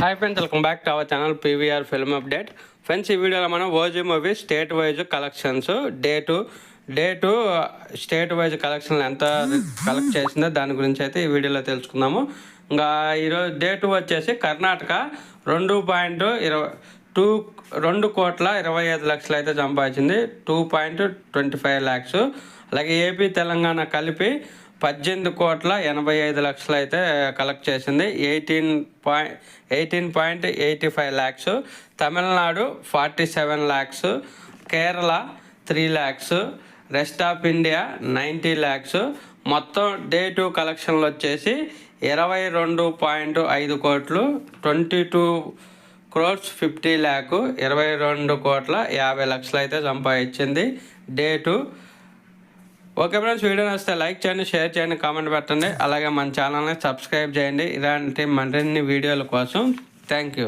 Hi friends, welcome back to our channel PVR film update. Friends, ఈ వీడియోలో మనం OG movie state wise collections day to state wise కలెక్షన్లు ఎంత collect చేసిందో దాని గురించి అయితే ఈ వీడియోలో తెలుసుకుందాము. ఇంకా ఈరోజు డే 2 వచ్చేసి కర్ణాటక 2,25,25,00,000 అయితే సంపాదించింది, 2.25 lakhs. అలాగే ఏపీ తెలంగాణ కలిపి 18,85,00,000 అయితే కలెక్ట్ చేసింది, 18.85 lakhs. Tamil Nadu 47 lakhs, Kerala 3 lakhs, rest of India 90 lakhs. మొత్తం డే 2 కలెక్షన్లు వచ్చేసి 22.5 కోట్లు, 22 crores 50 lakh, 22,50,00,000 అయితే సంపాదించింది డే 2. ఓకే ఫ్రెండ్స్, వీడియో నచ్చితే లైక్ చేయండి, షేర్ చేయండి, కామెంట్ పెట్టండి. అలాగే మన ఛానల్ని సబ్స్క్రైబ్ చేయండి ఇలాంటి మరిన్ని వీడియోల కోసం. Thank you.